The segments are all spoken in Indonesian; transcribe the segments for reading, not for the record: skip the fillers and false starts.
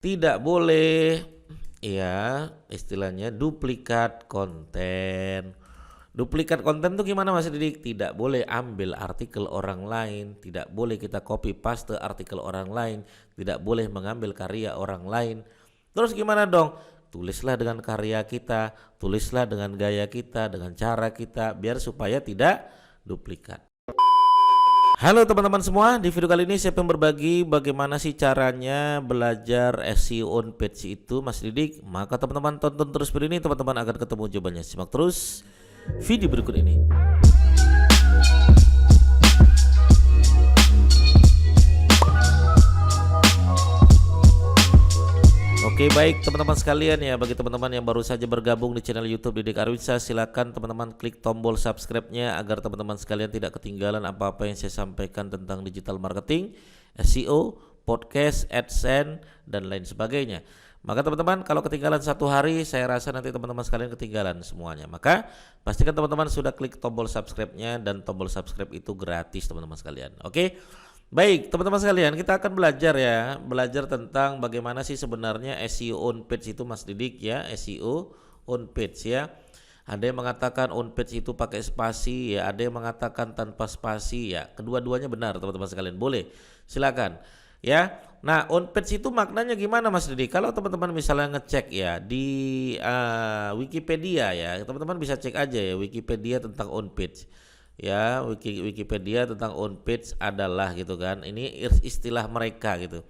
Tidak boleh ya istilahnya duplikat konten. Duplikat konten tuh gimana Mas Didik? Tidak boleh ambil artikel orang lain, tidak boleh kita copy paste artikel orang lain, tidak boleh mengambil karya orang lain. Terus gimana dong? Tulislah dengan karya kita, tulislah dengan gaya kita, dengan cara kita, biar supaya tidak duplikat. Halo teman-teman semua, di video kali ini saya akan berbagi bagaimana sih caranya belajar SEO on page itu Mas Didik. Maka teman-teman tonton terus video ini, teman-teman akan ketemu jawabannya. Simak terus video berikut ini. Oke, baik teman-teman sekalian ya, bagi teman-teman yang baru saja bergabung di channel YouTube Didik Arwinsa, silakan teman-teman klik tombol subscribe-nya agar teman-teman sekalian tidak ketinggalan apa-apa yang saya sampaikan tentang digital marketing, SEO, podcast, AdSense dan lain sebagainya. Maka teman-teman kalau ketinggalan satu hari, saya rasa nanti teman-teman sekalian ketinggalan semuanya. Maka pastikan teman-teman sudah klik tombol subscribe-nya, dan tombol subscribe itu gratis teman-teman sekalian. Oke. Baik teman-teman sekalian, kita akan belajar tentang bagaimana sih sebenarnya SEO on page itu Mas Didik ya, SEO on page ya. Ada yang mengatakan on page itu pakai spasi ya, ada yang mengatakan tanpa spasi ya. Kedua-duanya benar teman-teman sekalian, boleh silakan ya. Nah on page itu maknanya gimana Mas Didik? Kalau teman-teman misalnya ngecek ya di Wikipedia ya, teman-teman bisa cek aja ya Wikipedia tentang on page. Ya, Wikipedia tentang on page adalah gitu kan. Ini istilah mereka gitu.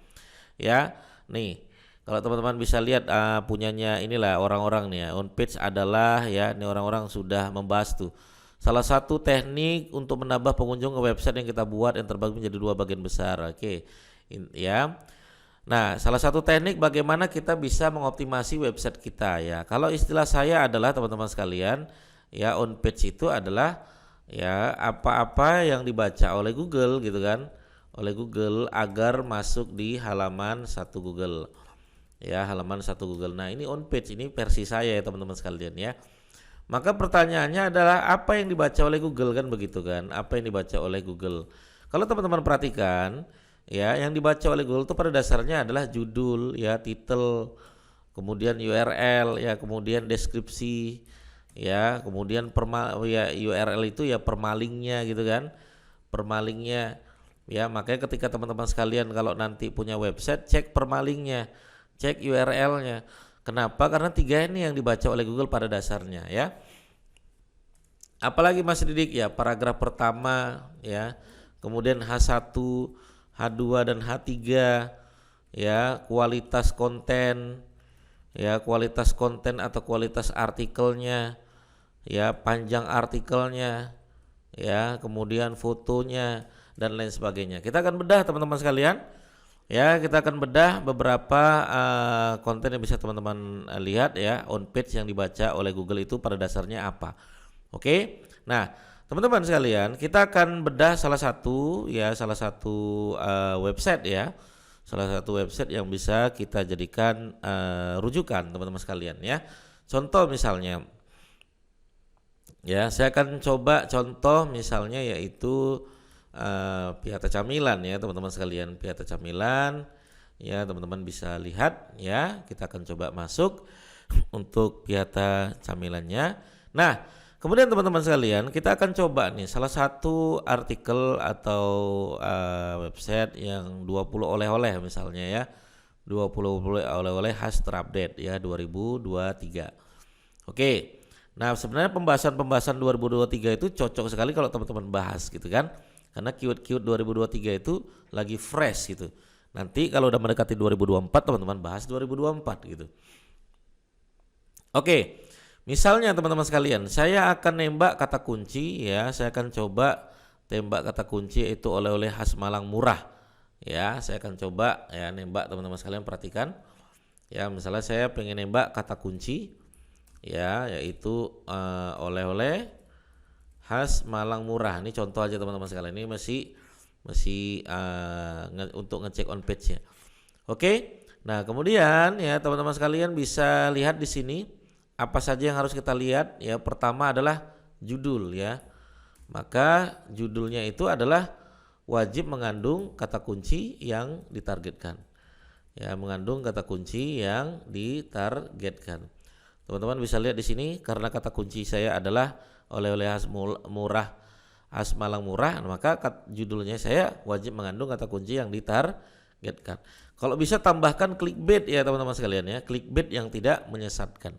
Ya. Nih, kalau teman-teman bisa lihat punyanya inilah orang-orang nih ya. On page adalah ya, ini orang-orang sudah membahas tuh. Salah satu teknik untuk menambah pengunjung ke website yang kita buat yang terbagi menjadi dua bagian besar. Oke. Ya. Nah, salah satu teknik bagaimana kita bisa mengoptimasi website kita ya. Kalau istilah saya adalah teman-teman sekalian, ya on page itu adalah ya apa-apa yang dibaca oleh Google gitu kan, oleh Google agar masuk di halaman satu Google ya, halaman satu Google. Nah ini on page, ini versi saya ya teman-teman sekalian ya. Maka pertanyaannya adalah apa yang dibaca oleh Google kan, begitu kan, apa yang dibaca oleh Google. Kalau teman-teman perhatikan ya, yang dibaca oleh Google itu pada dasarnya adalah judul ya, title, kemudian URL ya, kemudian deskripsi ya, kemudian ya URL itu ya permalingnya gitu kan, permalingnya ya. Makanya ketika teman-teman sekalian kalau nanti punya website, cek permalingnya, cek URL-nya. Kenapa? Karena tiga ini yang dibaca oleh Google pada dasarnya ya. Apalagi Mas Didik ya, paragraf pertama ya, kemudian H1, H2 dan H3 ya, kualitas konten ya, kualitas konten atau kualitas artikelnya ya, panjang artikelnya ya, kemudian fotonya dan lain sebagainya. Kita akan bedah teman-teman sekalian ya, kita akan bedah beberapa konten yang bisa teman-teman lihat ya, on page yang dibaca oleh Google itu pada dasarnya apa. Oke. Nah teman-teman sekalian, kita akan bedah salah satu website ya, salah satu website yang bisa kita jadikan rujukan teman-teman sekalian ya. Contoh misalnya ya, saya akan coba contoh misalnya yaitu Piata Camilan ya teman-teman sekalian, Piata Camilan ya, teman-teman bisa lihat ya. Kita akan coba masuk untuk Piata Camilannya. Nah kemudian teman-teman sekalian, kita akan coba nih salah satu artikel atau website yang 20 oleh-oleh misalnya ya, 20 oleh-oleh khas terupdate ya 2023. Oke. Nah sebenarnya pembahasan 2023 itu cocok sekali kalau teman-teman bahas gitu kan, karena keyword-keyword 2023 itu lagi fresh gitu. Nanti kalau udah mendekati 2024 teman-teman bahas 2024 gitu. Oke. Misalnya teman-teman sekalian, saya akan nembak kata kunci ya, saya akan coba tembak kata kunci itu oleh-oleh khas Malang murah ya. Saya akan coba ya nembak, teman-teman sekalian perhatikan ya. Misalnya saya pengen nembak kata kunci ya, yaitu oleh-oleh khas Malang murah. Ini contoh aja teman-teman sekalian, ini masih untuk ngecek on page ya. Oke. Nah kemudian ya teman-teman sekalian bisa lihat di sini apa saja yang harus kita lihat ya. Pertama adalah judul ya, maka judulnya itu adalah wajib mengandung kata kunci yang ditargetkan Ya, mengandung kata kunci yang ditargetkan. Teman-teman bisa lihat di sini karena kata kunci saya adalah oleh-oleh khas Malang murah, maka judulnya saya wajib mengandung kata kunci yang ditargetkan. Kalau bisa tambahkan clickbait ya teman-teman sekalian ya, clickbait yang tidak menyesatkan.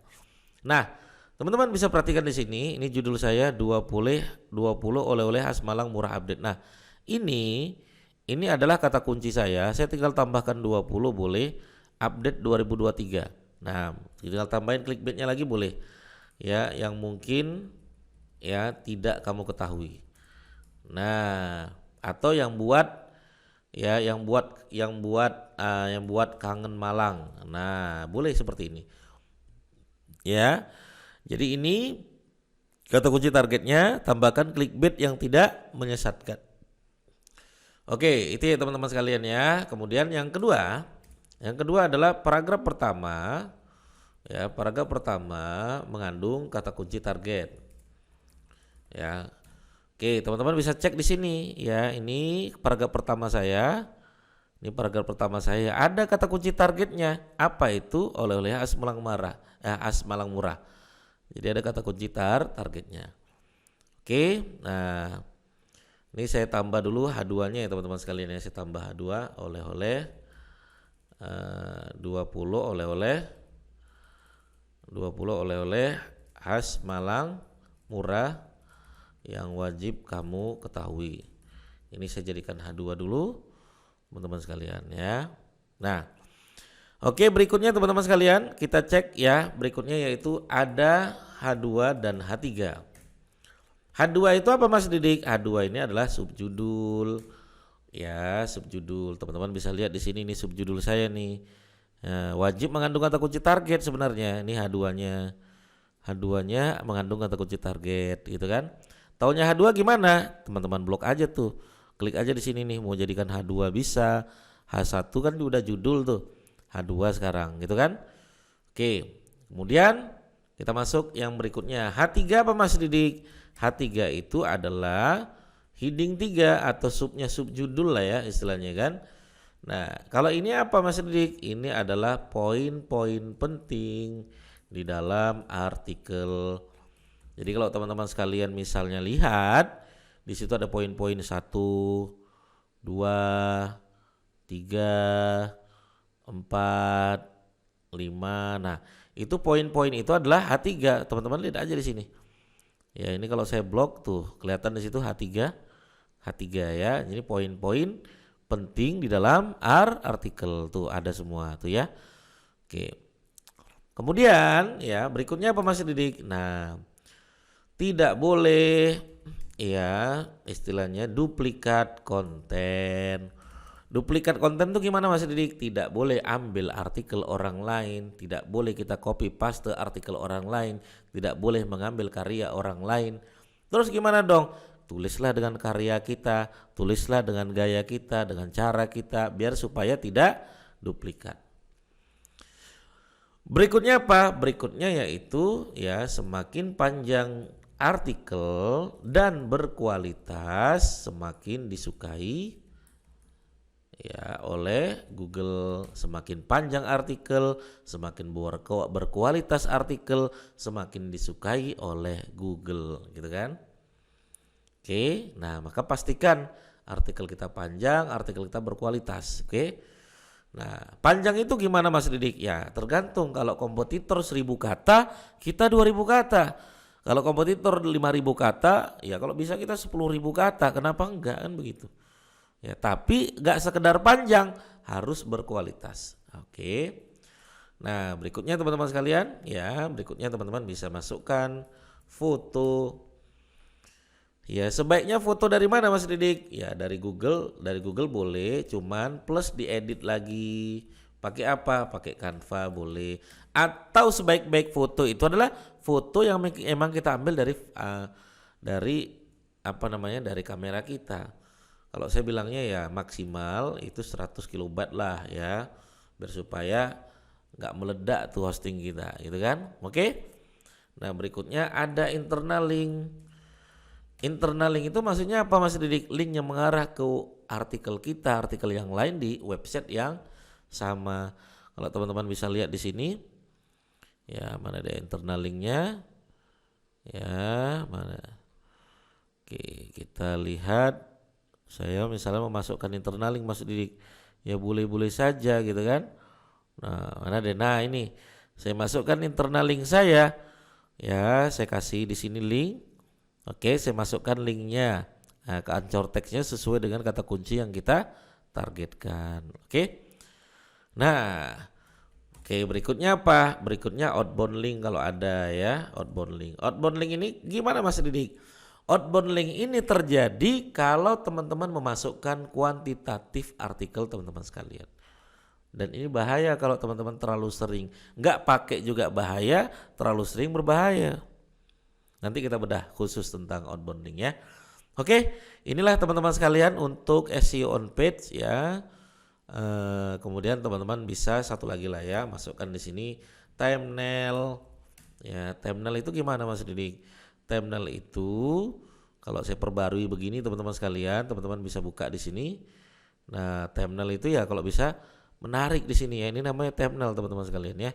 Nah, teman-teman bisa perhatikan di sini, ini judul saya 20 oleh-oleh khas Malang murah update. Nah, ini adalah kata kunci saya tinggal tambahkan 20 boleh, update 2023. Nah, tinggal tambahin clickbaitnya lagi boleh. Ya, yang mungkin ya tidak kamu ketahui. Nah, atau yang buat kangen Malang. Nah, boleh seperti ini. Ya. Jadi ini kata kunci targetnya, tambahkan clickbait yang tidak menyesatkan. Oke, itu ya teman-teman sekalian ya. Kemudian yang kedua adalah paragraf pertama. Ya, paragraf pertama mengandung kata kunci target. Ya. Oke, teman-teman bisa cek di sini ya. Ini paragraf pertama saya. Ini paragraf pertama saya. Ada kata kunci targetnya. Apa itu? Oleh-oleh khas Malang murah. Jadi ada kata kunci targetnya. Oke, nah ini saya tambah dulu H2-nya ya teman-teman sekalian ya. Saya tambah H2 oleh-oleh 20 oleh-oleh khas Malang murah yang wajib kamu ketahui. Ini saya jadikan H2 dulu teman-teman sekalian ya. Nah, oke, berikutnya teman-teman sekalian kita cek ya. Berikutnya yaitu ada H2 dan H3. H2 itu apa Mas Didik? H2 ini adalah subjudul. Ya, subjudul. Teman-teman bisa lihat di sini nih subjudul saya nih. Nah, wajib mengandung kata kunci target sebenarnya. Ini H2-nya. H2-nya mengandung kata kunci target, gitu kan? Taunya H2 gimana? Teman-teman blok aja tuh. Klik aja di sini nih, mau jadikan H2 bisa. H1 kan udah judul tuh. H2 sekarang, gitu kan? Oke. Kemudian kita masuk yang berikutnya. H3 apa Mas Didik? H3 itu adalah heading 3 atau subjudul lah ya istilahnya kan. Nah, kalau ini apa Mas Didik? Ini adalah poin-poin penting di dalam artikel. Jadi kalau teman-teman sekalian misalnya lihat di situ ada poin-poin 1, 2, 3, 4, 5. Nah, itu poin-poin itu adalah H3. Teman-teman lihat aja di sini. Ya, ini kalau saya blok tuh kelihatan di situ H3 ya. Jadi poin-poin penting di dalam artikel tuh ada semua tuh ya. Oke. Kemudian ya berikutnya apa Mas Didik? Nah, tidak boleh ya istilahnya duplikat konten. Duplikat konten tuh gimana Mas Didik? Tidak boleh ambil artikel orang lain, tidak boleh kita copy paste artikel orang lain, tidak boleh mengambil karya orang lain. Terus gimana dong? Tulislah dengan karya kita, tulislah dengan gaya kita, dengan cara kita, biar supaya tidak duplikat. Berikutnya apa? Berikutnya yaitu ya semakin panjang artikel dan berkualitas semakin disukai ya oleh Google. Semakin panjang artikel, semakin berkualitas artikel, semakin disukai oleh Google, gitu kan? Oke, nah maka pastikan artikel kita panjang, artikel kita berkualitas. Oke. Nah, panjang itu gimana Mas Didik? Ya, tergantung. Kalau kompetitor 1000 kata, kita 2000 kata. Kalau kompetitor 5000 kata, ya kalau bisa kita 10.000 kata. Kenapa enggak kan begitu? Ya, tapi enggak sekedar panjang, harus berkualitas. Oke. Nah, berikutnya teman-teman sekalian, ya, berikutnya teman-teman bisa masukkan foto. Ya, sebaiknya foto dari mana Mas Didik? Ya, dari Google boleh, cuman plus diedit lagi. Pakai apa? Pakai Canva boleh. Atau sebaik-baik foto itu adalah foto yang emang kita ambil dari dari kamera kita. Kalau saya bilangnya ya maksimal itu 100 kilobyte lah ya, biar supaya nggak meledak tuh hosting kita, gitu kan? Oke. Nah, berikutnya ada internal link. Internal link itu maksudnya apa Mas Didik? Link yang mengarah ke artikel kita, artikel yang lain di website yang sama. Kalau teman-teman bisa lihat di sini, ya mana ada internal linknya, ya mana. Oke, kita lihat. Saya misalnya memasukkan internal link masuk Didik, ya boleh-boleh saja gitu kan. Nah, mana deh? Nah ini saya masukkan internal link saya, ya saya kasih di sini link. Oke, saya masukkan linknya. Nah, ke anchor text-nya sesuai dengan kata kunci yang kita targetkan. Oke. Nah, oke, berikutnya apa? Berikutnya outbound link kalau ada ya, outbound link. Outbound link ini gimana Mas Didik? Outbound link ini terjadi kalau teman-teman memasukkan kuantitatif artikel teman-teman sekalian. Dan ini bahaya kalau teman-teman terlalu sering. Nggak pakai juga bahaya, terlalu sering berbahaya. Nanti kita bedah khusus tentang outbound link ya. Oke, inilah teman-teman sekalian untuk SEO on page ya. Kemudian teman-teman bisa satu lagi lah ya, masukkan di sini thumbnail. Ya, thumbnail itu gimana Mas Didik? Thumbnail itu kalau saya perbarui begini teman-teman sekalian, teman-teman bisa buka di sini. Nah, thumbnail itu ya kalau bisa menarik di sini ya. Ini namanya thumbnail teman-teman sekalian ya.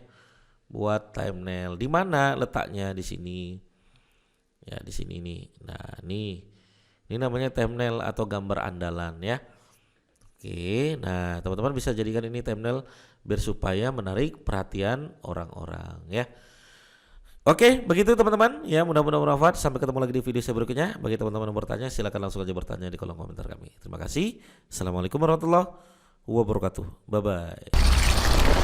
Buat thumbnail. Di mana letaknya di sini? Ya, di sini nih. Nah, nih. Ini namanya thumbnail atau gambar andalan ya. Oke, nah teman-teman bisa jadikan ini thumbnail biar supaya menarik perhatian orang-orang ya. Oke, begitu teman-teman ya, mudah-mudahan bermanfaat. Sampai ketemu lagi di video saya berikutnya. Bagi teman-teman yang bertanya silakan langsung aja bertanya di kolom komentar kami. Terima kasih. Assalamualaikum warahmatullahi wabarakatuh. Bye bye.